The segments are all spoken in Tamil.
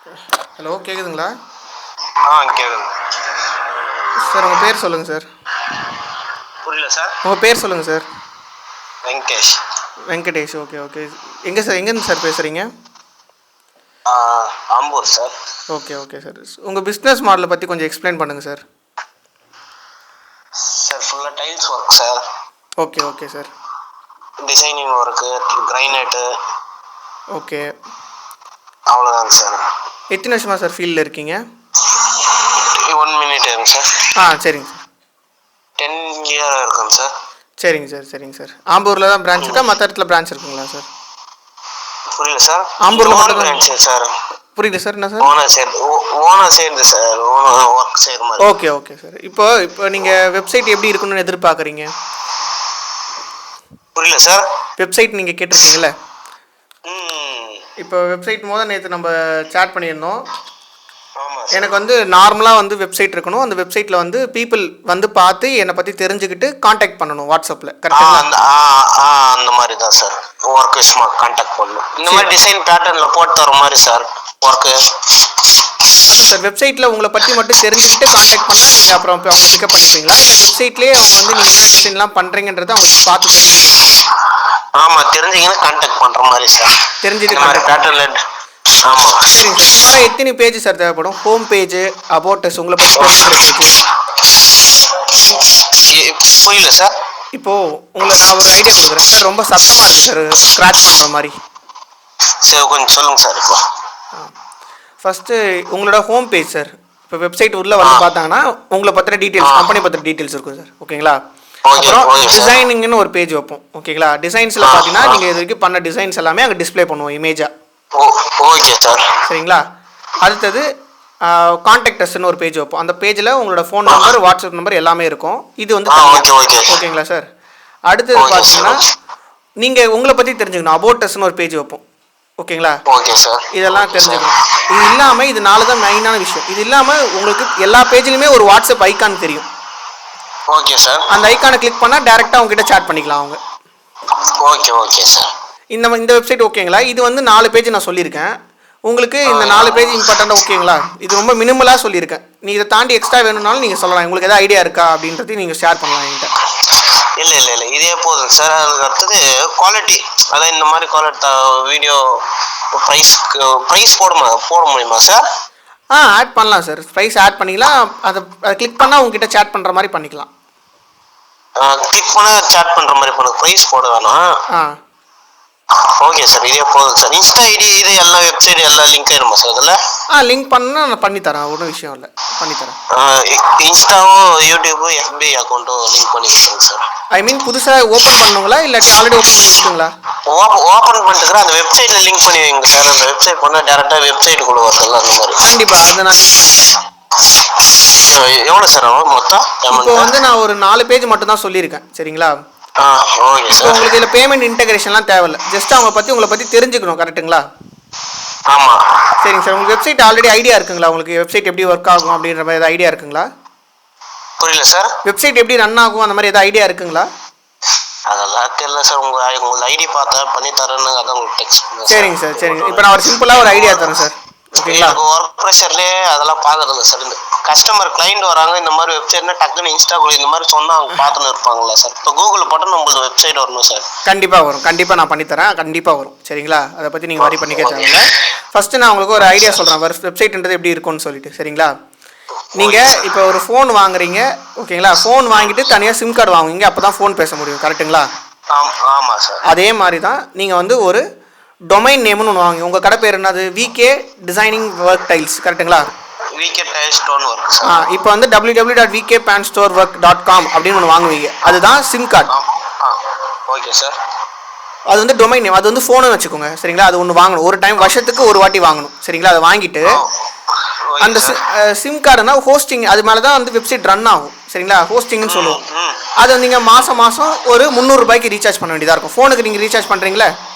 ஹலோ கேட்குதுங்களா? கேக்குது. சார் உங்கள் பேர் சொல்லுங்கள் சார். புரியல சார். உங்கள் பேர் சொல்லுங்கள் sir. Venkatesh. Venkatesh. Okay okay. எங்கே சார், எங்கேருந்து சார் பேசுகிறீங்க? Ambur sir. Okay okay sir. உங்கள் பிஸ்னஸ் மாடலை பற்றி கொஞ்சம் எக்ஸ்பிளைன் பண்ணுங்கள் சார். சார் ஃபுல்லாக tiles work sir. Okay okay sir. Designing work, granite. Okay. அவ்வளோதாங்க சார். எத்தனை வருஷமா சார் ஃபீல்டில் இருக்கீங்க? 1 minute சார். சரிங்க சார். 10 year இருக்குங்க சார். சரிங்க சார் சரிங்க சார். ஆம்பூரில் தான் பிரான்ச் இருக்கா, மற்ற இடத்துல பிரான்ச் இருக்குங்களா சார்? புரியல சார். ஆம்பூரில் மட்டும் தான் பிரான்ச் சார். புரியல சார். என்ன சார்? ஓனர் சேர்ந்து சார், ஓனர் ஒர்க் செய்கிற மாதிரி. Okay okay sir. இப்போ நீங்கள் வெப்சைட் எப்படி இருக்கணும்னு எதிர்பார்க்குறீங்க? புரியல சார். வெப்சைட் நீங்கள் கேட்டிருக்கீங்களே, இப்போ வெப்சைட் நேற்று நம்ம சேட் பண்ணியிருந்தோம். எனக்கு வந்து நார்மலாக வந்து வெப்சைட் இருக்கணும். அந்த வெப்சைட்டில் வந்து பீப்புள் வந்து பார்த்து என்னை பற்றி தெரிஞ்சுக்கிட்டு காண்டாக்ட் பண்ணணும் வாட்ஸ்அப்பில். கரெக்டாக அந்த மாதிரி தான் சார். ஒர்க் விஷயமா காண்டாக்ட் பண்ணணும். இந்த மாதிரி டிசைன் பேட்டர்னில் போட்டு தர மாதிரி சார் ஒர்க்கு. சார் வெப்சைட்டில் உங்களை பற்றி மட்டும் தெரிஞ்சுக்கிட்டு காண்டாக்ட் பண்ணால் நீங்கள் அப்புறம் அவங்க பிக்கப் பண்ணிப்பீங்களா, இல்லை வெப்சைட்லேயே அவங்க வந்து நீங்கள் என்ன டிசைன்லாம் பண்ணுறீங்கன்றதை அவங்க பார்த்து தெரிஞ்சுக்கணும்? ஆமாம், தெரிஞ்சிங்கன்னா காண்டாக்ட் பண்ணுற மாதிரி சார். தெரிஞ்சுட்டு பேட்டர்னில். ஆமாம். சரிங்க சார். சுமாராக எத்தனை பேஜ் சார் தேவைப்படும்? ஹோம் பேஜ், அபோட்டஸ், உங்களை பற்றி புரியல சார். இப்போது உங்களை நான் ஒரு ஐடியா கொடுக்குறேன் சார். ரொம்ப சத்தமாக இருக்குது சார், ஸ்க்ராட்ச் பண்ணுற மாதிரி. சரி, கொஞ்சம் சொல்லுங்கள் சார். இப்போ ஃபஸ்ட்டு உங்களோட ஹோம் பேஜ் சார். இப்போ வெப்சைட் உள்ளே வந்து பார்த்தாங்கன்னா உங்களை பற்றின டீட்டெயில்ஸ், கம்பெனி பற்றின டீட்டெயில்ஸ் இருக்கும் சார். ஓகேங்களா? அப்புறம் டிசைனிங்னு ஒரு பேஜ் வைப்போம். ஓகேங்களா? டிசைன்ஸில் பார்த்தீங்கன்னா நீங்கள் இது வரைக்கும் பண்ண டிசைன்ஸ் எல்லாமே அங்கே டிஸ்பிளே பண்ணுவோம் இமேஜாக. Okay sir. சரிங்களா? அடுத்தது கான்டாக்டஸ்ன்னு ஒரு பேஜ் வைப்போம். அந்த பேஜில் உங்களோட ஃபோன் நம்பர், வாட்ஸ்அப் நம்பர் எல்லாமே இருக்கும். இது வந்து ஓகேங்களா சார்? அடுத்தது பார்த்தீங்கன்னா நீங்கள் உங்களை பற்றி தெரிஞ்சுக்கணும். அபோட்டஸ்ன்னு ஒரு பேஜ் வைப்போம். ஓகேங்களா? Okay sir. இதெல்லாம் தெரிஞ்சுக்கணும். இது இல்லாமல், இது 4 தான் மெயினான விஷயம். இது இல்லாமல் உங்களுக்கு எல்லா பேஜ்லையுமே ஒரு வாட்ஸ்அப் ஐக்கான் தெரியும். Okay sir. அந்த ஐக்கானை கிளிக் பண்ணால் டேரெக்டாக அவங்ககிட்ட சேட் பண்ணிக்கலாம் அவங்க. Okay okay sir. இந்த வெப்சைட் ஓகேங்களா? இது வந்து 4 பேஜ் நான் சொல்லியிருக்கேன். உங்களுக்கு இந்த 4 பேஜ் இம்பார்ட்டண்ட்டாக ஓகேங்களா? இது ரொம்ப மினிமலாக சொல்லியிருக்கேன். நீ இதை தாண்டி எக்ஸ்ட்ரா வேணும்னாலும் நீங்கள் சொல்லலாம். உங்களுக்கு எதாவது ஐடியா இருக்கா அப்படின்றது நீங்கள் ஷேர் பண்ணலாம் என்கிட்ட. இல்லை இதே போதும் சார். அதுக்கு அடுத்தது குவாலிட்டி, அதான் இந்த மாதிரி குவாலிட்டி வீடியோ ப்ரைஸ் போட முடியுமா சார்? ஆட் பண்ணலாம் சார். ப்ரைஸ் ஆட் பண்ணிக்கலாம். அதை கிளிக் பண்ணால் உங்ககிட்ட சேட் பண்ணுற மாதிரி பண்ணிக்கலாம். கிளிக் பண்ணால் சேட் பண்ணுற மாதிரி பண்ண, ப்ரைஸ் போட வேணாம். Okay sir. இதே போதும் சார். இன்ஸ்டா ஐடி இது எல்லா வெப்சைட் எல்லாம் லிங்க் ஆயிருமா சார் இதில்? லிங்க் பண்ணால் நான் பண்ணித்தரேன். ஒன்றும் விஷயம் இல்லை, பண்ணித்தரேன். இன்ஸ்டாவும் யூடியூபு எஃபி அக்கௌண்ட்டும் லிங்க் பண்ணிக்கிறேன் சார். ஐ மீன் புதுசாக ஓப்பன் பண்ணுங்களா, இல்லாட்டி ஆல்ரெடி ஓப்பன் பண்ணி வச்சுங்களா? ஓப்பன் பண்ணிட்டுக்கிறேன். அந்த வெப்சைட்டில் லிங்க் பண்ணி வைங்க சார். அந்த வெப்சைட் பண்ணால் டேரெக்டாக வெப்சைட்டுக்குள்ளே வருதுல்ல, அந்த மாதிரி. கண்டிப்பாக அதை நான் எவ்வளோ சார் ஆகும் மொத்தம்? இப்போ வந்து நான் ஒரு 4 பேஜ் மட்டும் தான் சொல்லியிருக்கேன். சரிங்களா? Okay sir. உங்களுக்கு இதில் பேமெண்ட் இன்டெகிரேஷன்லாம் தேவையில்லை. ஜஸ்ட் உங்களை பற்றி தெரிஞ்சுக்கணும். கரெக்டுங்களா? ஆமாம். சரிங்க சார். உங்களுக்கு வெப்சைட் ஆல்ரெடி ஐடியா இருக்குங்களா? உங்களுக்கு வெப்சைட் எப்படி ஒர்க் ஆகும் அப்படின்ற மாதிரி ஏதாவது ஐடியா இருக்குங்களா? புரியல சார். வெப்சைட் எப்படி ரன் ஆகும் அந்த மாதிரி ஏதாவது ஐடியா இருக்குங்களா? அதெல்லாம் தெரியல சார். உங்கள் ஐடி பார்த்தா பண்ணி தரேன்னு அதான் உங்களுக்கு டெக்ஸ்ட் பண்ணுங்க. சரிங்க சார் சரிங்க. இப்போ நான் ஒரு சிம்பிளாக ஒரு ஐடியா தரேன் சார். ஓகேங்களா? ஒர்க் ப்ரெஷர்லேயே அதெல்லாம் பார்க்குறதில்ல சார். இந்த கஸ்டமர் கிளைண்ட் வராங்க, இந்த மாதிரி வெப்சைட்னா டக்குன்னு இன்ஸ்டாக்குள்ள இந்த மாதிரி சொன்னால் அவங்க பார்த்துன்னு இருப்பாங்களா சார்? இப்போ கூகுளில் போட்டால் நம்மளுக்கு வெப்சைட் வரணும் சார். கண்டிப்பாக வரும். கண்டிப்பாக நான் பண்ணித்தரேன். கண்டிப்பாக வரும். சரிங்களா? அதை பற்றி நீங்கள் வரி பண்ணிக்க தேவையில்லை. ஃபஸ்ட்டு நான் உங்களுக்கு ஒரு ஐடியா சொல்கிறேன். வெப்சைட்ன்றது எப்படி இருக்கும்னு சொல்லிட்டு. சரிங்களா? நீங்கள் இப்போ ஒரு ஃபோன் வாங்குறீங்க. ஓகேங்களா? ஃபோன் வாங்கிட்டு தனியாக சிம் கார்டு வாங்குவீங்க. அப்போ தான் ஃபோன் பேச முடியும். கரெக்டுங்களா? ஆமாம் சார். அதே மாதிரி தான் நீங்கள் வந்து ஒரு டொமைன் நேம்னு ஒன்று வாங்கி, உங்கள் கடை பேர் என்னது? VK designing work tiles. கரெக்டுங்களா? VK tiles stone work. இப்போ வந்து www.vkpanstorework.com அப்படின்னு ஒன்று வாங்குவீங்க. அதுதான் சிம் கார்டு. Okay sir. அது வந்து டொமைன் நேம். அது வந்து ஃபோனு வச்சுக்கோங்க. சரிங்களா? அது ஒன்று வாங்கணும். ஒரு டைம் வருஷத்துக்கு ஒரு வாட்டி வாங்கணும். சரிங்களா? அதை வாங்கிட்டு அந்த சிம் கார்டுனா ஹோஸ்டிங், அது மேலே தான் வந்து வெப்சைட் ரன் ஆகும். சரிங்களா? ஹோஸ்டிங்னு சொல்லுவோம். அதை நீங்கள் மாதம் ஒரு 300 ரூபாய்க்கு ரீசார்ஜ் பண்ண வேண்டியதாக இருக்கும். ஃபோனுக்கு நீங்கள் ரீசார்ஜ் பண்ணுறீங்களே,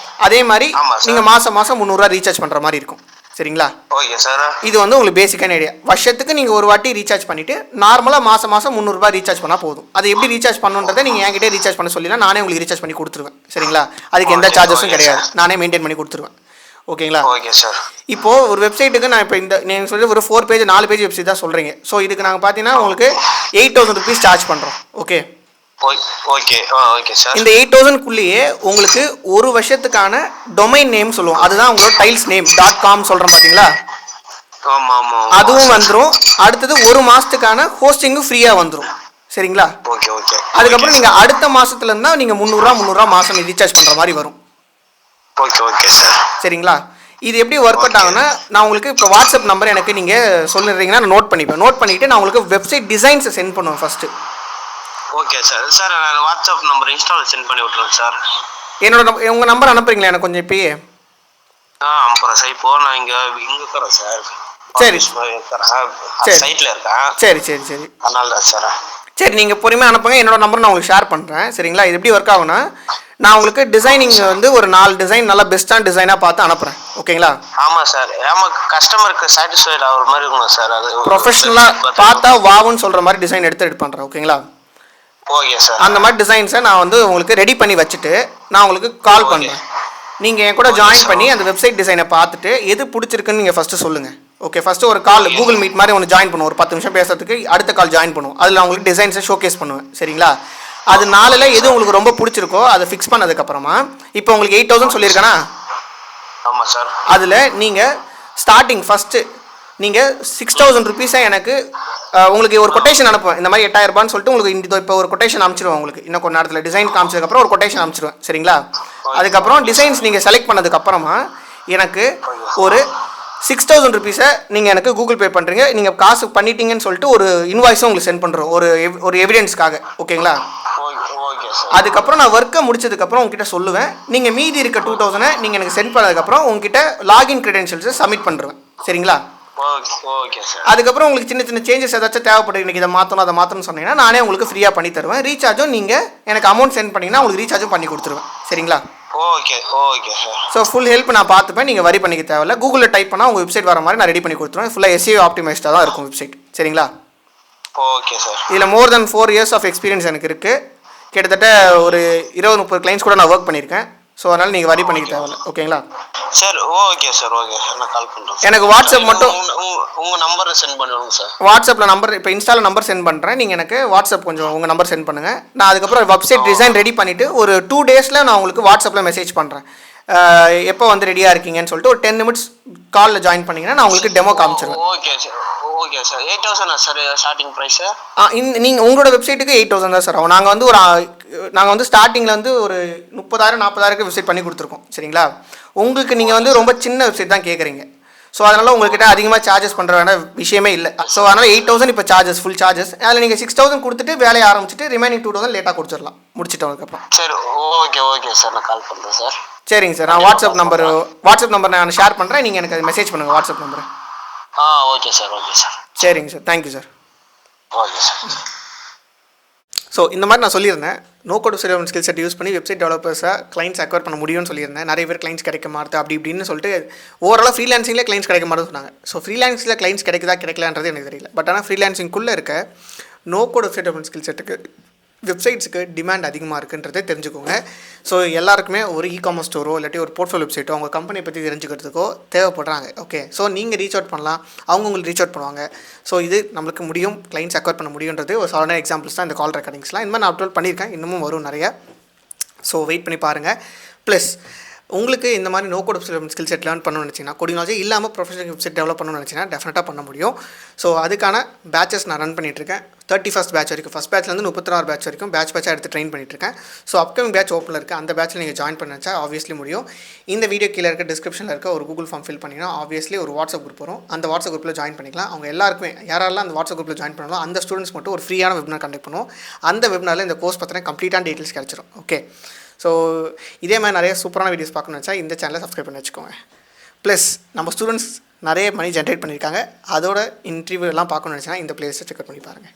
அதே மாதிரி நீங்கள் மாதம் 300 ரீசார்ஜ் பண்ணுற மாதிரி இருக்கும். சரிங்களா? Okay sir. இது வந்து உங்களுக்கு பேசிக்கான ஐடியா. வருஷத்துக்கு நீங்கள் ஒரு வாட்டி ரீசார்ஜ் பண்ணிவிட்டு நார்மலாக மாதம் 300 ரூபாய் ரீசார்ஜ் பண்ணால் போதும். அது எப்படி ரீசார்ஜ் பண்ணுன்றதை நீங்கள் என்கிட்ட ரீசார்ஜ் பண்ண சொல்லினா நானே உங்களுக்கு ரீசார்ஜ் பண்ணி கொடுத்துருவேன். சரிங்களா? அதுக்கு எந்த சார்ஜஸும் கிடையாது. நானே மெயின்டைன் பண்ணி கொடுத்துருவேன். ஓகேங்களா? Okay sir. இப்போது ஒரு வெப்சைட்டுக்கு நான் இப்போ இந்த நீங்கள் சொல்லி ஒரு 4 பேஜ் 4 பேஜ் வெப்சைட் தான் சொல்கிறீங்க. ஸோ இதுக்கு நாங்கள் பார்த்தீங்கன்னா உங்களுக்கு 8,000 rupees சார்ஜ் பண்ணுறோம். Okay okay okay sir. இந்த 8,000க்குள்ளேயே உங்களுக்கு ஒரு வருஷத்துக்கான டொமைன் நேம் சொல்லுவோம். அதுதான் உங்களோட டைல்ஸ் நேம் .com சொல்கிறோம் பார்த்தீங்களா? அதுவும் வந்துடும். அடுத்தது ஒரு மாதத்துக்கான ஹோஸ்டிங்கும் ஃப்ரீயாக வந்துடும். சரிங்களா? Okay okay. அதுக்கப்புறம் நீங்கள் அடுத்த மாதத்துல இருந்தால் நீங்கள் 300 மாதம் ரீசார்ஜ் பண்ணுற மாதிரி வரும். Okay okay sir. சரிங்களா? இது எப்படி ஒர்க் அவுட் ஆகுனா, நான் உங்களுக்கு இப்போ வாட்ஸ்அப் நம்பர் எனக்கு நீங்கள் சொல்லிடுறீங்கன்னா நான் நோட் பண்ணிப்பேன். நோட் பண்ணிவிட்டு நான் உங்களுக்கு வெப்சைட் டிசைன்ஸை சென்ட் பண்ணுவேன் ஃபஸ்ட்டு. Okay sir. சார் நான் வாட்ஸ்அப் நம்பர் இன்ஸ்டாவில் சென்ட் பண்ணி விட்றேன் சார். உங்கள் நம்பர் அனுப்புறீங்களா எனக்கு கொஞ்சம் இப்பயே? அனுப்புகிறேன் சார். இப்போ நான் இங்கே இருக்கிறேன் சார். சரி சைட்டில் இருக்கேன். சரி சரி சரி. அதனால தான் சார். சரி, நீங்கள் பொறுமையாக அனுப்புங்க. என்னோட நம்பர் நான் உங்களுக்கு ஷேர் பண்ணுறேன். சரிங்களா? இது எப்படி ஒர்க் ஆகுனா, நான் உங்களுக்கு டிசைனிங் வந்து ஒரு 4 டிசைன் நல்லா பெஸ்ட்டான டிசைனாக பார்த்து அனுப்புகிறேன். ஓகேங்களா? ஆமாம் சார். ஆமாம், கஸ்டமருக்கு சாட்டிஸ்ஃபைட் ஆகிற மாதிரி இருக்கணும் சார். அது ப்ரொஃபஷனலாக பார்த்தா வாவுன்னு சொல்கிற மாதிரி டிசைன் எடுத்து பண்ணுறேன். ஓகேங்களா? Okay sir. அந்த மாதிரி டிசைன்ஸை நான் வந்து உங்களுக்கு ரெடி பண்ணி வச்சுட்டு நான் உங்களுக்கு கால் பண்ணுறேன். நீங்கள் என் கூட ஜாயின் பண்ணி அந்த வெப்சைட் டிசைனை பார்த்துட்டு எது பிடிச்சிருக்குன்னு நீங்கள் ஃபஸ்ட்டு சொல்லுங்கள். ஓகே, ஃபஸ்ட்டு ஒரு கால் கூகுள் மீட் மாதிரி ஒன்று ஜாயின் பண்ணுவோம். ஒரு 10 நிமிஷம் பேசுறதுக்கு அடுத்த கால் ஜாயின் பண்ணுவோம். அதில் நான் உங்களுக்கு டிசைன்ஸை ஷோகேஸ் பண்ணுவேன். சரிங்களா? அது 4ல் எது உங்களுக்கு ரொம்ப பிடிச்சிருக்கோ அதை ஃபிக்ஸ் பண்ணதுக்கப்புறமா இப்போ உங்களுக்கு 8,000 சொல்லியிருக்கேனா? ஆமாம் சார். அதில் நீங்கள் ஸ்டார்டிங் ஃபஸ்ட்டு நீங்கள் 6,000 rupees எனக்கு உங்களுக்கு ஒரு கொட்டேஷன் அனுப்புவேன். இந்த மாதிரி 8,000 ரூபான்னு சொல்லிட்டு உங்களுக்கு இப்போ ஒரு கொட்டேஷன் அனுப்பிச்சிடுவேன். உங்களுக்கு இன்னும் கொஞ்சம் நேரத்தில் டிசைன் காமிச்சதுக்கப்புறம் ஒரு கொட்டேஷன் அனுப்பிச்சிடுவேன். சரிங்களா? அதுக்கப்புறம் டிசைன்ஸ் நீங்கள் செலக்ட் பண்ணதுக்கப்புறமா எனக்கு ஒரு 6,000 rupees நீங்கள் எனக்கு கூகுள் பே பண்ணுறீங்க. நீங்கள் காசு பண்ணிட்டீங்கன்னு சொல்லிட்டு ஒரு இன்வாய்ஸும் உங்களுக்கு சென்ட் பண்ணுறோம், ஒரு எவிடன்ஸ்க்காக. ஓகேங்களா? அதுக்கப்புறம் நான் ஒர்க்கை முடிச்சதுக்கப்புறம் உங்ககிட்ட சொல்லுவேன். நீங்கள் மீதி இருக்க 2,000 நீங்கள் எனக்கு சென்ட் பண்ணதுக்கப்புறம் உங்ககிட்ட லாகின் க்ரெடென்ஷியல்ஸை சப்மிட் பண்ணுறேன். சரிங்களா? அதுக்கப்புறம் உங்களுக்கு சின்ன சின்ன சேஞ்சஸ் ஏதாச்சும் தேவைப்படும், இன்றைக்கி இதை மாற்றணும் அதை மாற்றணும்னு சொன்னீங்கன்னா நானே உங்களுக்கு ஃப்ரீயாக பண்ணி தருவேன். ரீசார்ஜும் நீங்கள் எனக்கு அமௌண்ட் சென்ட் பண்ணிங்கன்னா உங்களுக்கு ரீசார்ஜும் பண்ணி கொடுத்துருவேன். சரிங்களா? Okay okay sir. So full help நான் பார்த்துப்பேன். நீங்கள் வரி பண்ணிக்க தேவையில்ல. கூகுளில் டைப் பண்ணால் உங்கள் வெப்சைட் வர மாதிரி நான் ரெடி பண்ணி கொடுத்துருவேன். ஃபுல்லாக SEO ஆப்டிமைஸ்டாக தான் இருக்கும் வெப்சைட். சரிங்களா? Okay sir. இதில் மோர் தென் 4 years ஆஃப் எக்ஸ்பீரியன்ஸ் எனக்கு இருக்குது. கிட்டத்தட்ட ஒரு 20-30 கிளைண்ட்ஸ் கூட நான் ஒர்க் பண்ணியிருக்கேன். ஸோ அதனால் நீங்கள் வரி பண்ணிக்க தேவையில்ல. ஓகேங்களா sir? Okay sir. Okay sir. நான் கால் பண்ணுறேன். எனக்கு வாட்ஸ்அப் மட்டும் உங்கள் நம்பரை சென்ட் பண்ணிவிடுங்க சார். வாட்ஸ்அப்பில் நம்பர் இப்போ இன்ஸ்டாவில் நம்பர் சென்ட் பண்ணுறேன். நீங்கள் எனக்கு வாட்ஸ்அப் கொஞ்சம் உங்கள் நம்பர் சென்ட் பண்ணுங்கள். நான் அதுக்கப்புறம் வெப்சைட் டிசைன் ரெடி பண்ணிவிட்டு ஒரு 2 daysல நான் உங்களுக்கு வாட்ஸ்அப்பில் மெசேஜ் பண்ணுறேன். எப்போ வந்து ரெடியாக இருக்கீங்கன்னு சொல்லிட்டு ஒரு 10 minutes காலில் ஜாயின் பண்ணிங்கன்னா நான் உங்களுக்கு டெமோ காமிச்சிருவேன். Okay sir. Okay sir. 8,000 sir starting price? நீங்கள் உங்களோட வெப்சைட்டுக்கு 8,000 தான் சார் ஆகும். நாங்கள் வந்து ஸ்டார்டிங்கில் வந்து ஒரு 30,000-40,000 வெப்சைட் பண்ணி கொடுத்துருக்கோம். சரிங்களா? உங்களுக்கு நீங்கள் வந்து ரொம்ப சின்ன வெப்சைட் தான் கேட்குறீங்க. ஸோ அதனால் உங்கள்கிட்ட அதிகமாக சார்ஜஸ் பண்ணுற வேணா விஷயமே இல்லை. ஸோ அதனால் 8,000 இப்போ சார்ஜஸ், ஃபுல் சார்ஜஸ். அதில் நீங்கள் 6,000 கொடுத்துட்டு வேலையை ஆரம்பிச்சிட்டு ரிமைனிங் 2,000 லேட்டாக கொடுத்துடலாம் முடிச்சிட்டதுக்கப்புறம். சரி ஓகே ஓகே சார். நான் கால் பண்ணுறேன் சார். சரிங்க சார். நான் வாட்ஸ்அப் நம்பர் நான் ஷேர் பண்ணுறேன். நீங்கள் எனக்கு அது மெசேஜ் பண்ணுங்கள் வாட்ஸ்அப் நம்பரை. Okay sir. Okay sir. சரிங்க sir. Thank you sir. Okay sir. So இந்த மாதிரி நான் சொல்லியிருந்தேன், no code website skill set use பண்ணி வெப்சைட் டெவலப்பர்ஸை கிளைண்ட்ஸ் அக்வயர் பண்ண முடியும்னு சொல்லியிருந்தேன். நிறைய பேர் கிளைண்ட்ஸ் கிடைக்க மாட்டுது அப்படி இப்படின்னு சொல்லிட்டு ஓவராலாக ஃப்ரீலான்சிங்கில் கிளைண்ட்ஸ் கிடைக்க மாட்டேன்னு சொன்னாங்க. ஸோ ஃப்ரீலான்சிங்கில் கிளைண்ட்ஸ் கிடைக்கலான்றது எனக்கு தெரியல. பட் ஆனால் ஃப்ரீலான்சிங்குள்ளே இருக்க no code website development skill செட்டுக்கு வெப்சைட்ஸுக்கு டிமாண்ட் அதிகமாக இருக்குன்றதை தெரிஞ்சுக்கோங்க. ஸோ எல்லாருக்குமே ஒரு இ-காமர்ஸ் ஸ்டோரோ இல்லாட்டி ஒரு போர்ட்ஃபோலியோ வெப்சைட்டோ அவங்க கம்பெனியை பற்றி தெரிஞ்சுக்கிறதுக்கோ தேவைப்படுறாங்க. ஓகே, ஸோ நீங்கள் ரீச் அவுட் பண்ணலாம், அவங்க உங்களுக்கு ரீச் அவுட் பண்ணுவாங்க. ஸோ இது நம்மளுக்கு முடியும், கிளைண்ட்ஸ் அக்வயர் பண்ண முடியுன்றது ஒரு சாதாரண எக்ஸாம்பிள்ஸ் தான் இந்த கால் ரெக்கார்டிங்ஸ்லாம். இந்த மாதிரி நான் அப்லோட் பண்ணியிருக்கேன், இன்னமும் வரும் நிறைய. ஸோ வெயிட் பண்ணி பாருங்கள். ப்ளஸ் உங்களுக்கு இந்த மாதிரி no code website skill set learn பண்ணணும்னு நினச்சிங்கன்னா, கோடிங் நாலேஜ் இல்லாமல் ப்ரொஃபஷனல் வெப்சைட் டெவலப் பண்ணணும்னு நினச்சிங்கன்னா டெஃபினட்டாக பண்ண முடியும். ஸோ அதுக்கான பேச்சஸ் நான் ரன் பண்ணிகிட்ருக்கேன். 31st பேட்ச் வரைக்கும், ஃபஸ்ட் பேட்ச்லேருந்து 36 பேட்ச் வரைக்கும் பேட்சாக எடுத்து ட்ரெயின் பண்ணிட்டுருக்கேன். ஸோ அப்கமிங் பேட்ச் ஓப்பனில் இருக்குது. அந்த பேட்சில் நீங்கள் ஜாயின் பண்ண நினச்சா ஆப்வியஸ்லி முடியும். இந்த வீடியோ கீழே இருக்க டிஸ்கிரிப்ஷனில் இருக்க ஒரு கூகுள் ஃபார்ம் ஃபில் பண்ணிங்கன்னா ஆப்வியஸ்லி ஒரு வாட்ஸ்அப் குரூப் வரும். அந்த வாட்ஸ்அப் குரூப்பில் ஜாயின் பண்ணிக்கலாம். அவங்க எல்லாருக்குமே யாரெல்லாம் அந்த வாட்ஸ்அப் குரூப்பில் ஜாயின் பண்ணலாம் அந்த ஸ்டூடெண்ட்ஸ் மட்டும் ஒரு ஃப்ரீயான வெபினார் கண்டக்ட் பண்ணுவோம். அந்த வெபினாரில் இந்த கோர்ஸ் பற்றின கம்ப்ளீட்டான டீட்டெயில்ஸ் கிடச்சிரும். ஓகே, ஸோ இதே மாதிரி நிறைய சூப்பரான வீடியோஸ் பார்க்கணும்னு நினச்சா இந்த சேனலை சப்ஸ்கிரைப் பண்ணி வச்சுக்கோங்க. ப்ளஸ் நம்ம ஸ்டூடெண்ட்ஸ் நிறைய மணி ஜென்ரேட் பண்ணியிருக்காங்க, அதோட இன்டர்வியூ எல்லாம் பார்க்கணும்னு நினச்சிங்கன்னா இந்த பிளேஸை செக் பண்ணி பாருங்கள்.